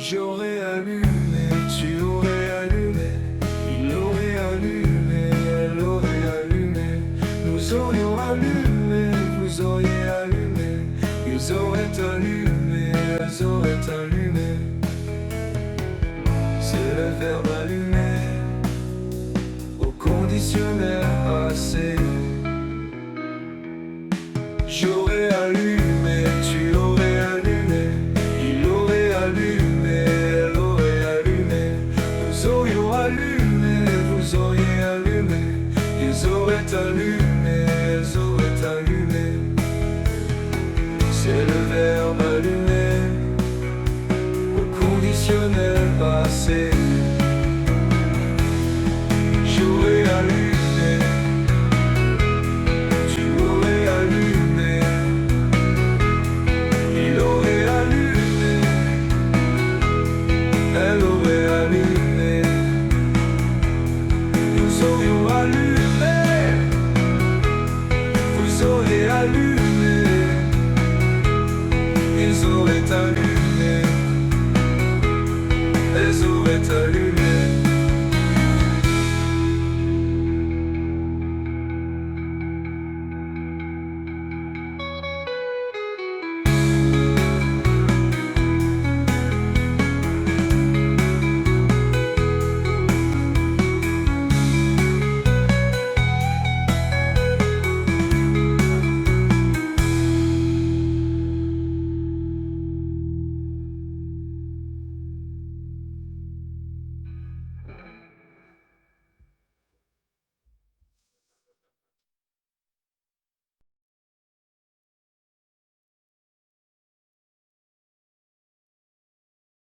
J'aurais allumé, tu aurais allumé, il aurait allumé, elle aurait allumé, nous aurions allumé, vous auriez allumé, ils auraient allumé, elles auraient allumé. C'est le verbe allumer au conditionnel passé. J'aurais allumé, tu aurais allumé, il aurait allumé, elle aurait allumé, nous aurions allumé, vous auriez allumé, ils auraient allumé, elles auraient allumé. C'est le verbe allumer au conditionnel passé. J'aurais allumé, tu aurais allumé, il aurait allumé, elle aurait allumé, nous aurions allumé, vous auriez allumé, ils auraient allumé, elles auraient allumé.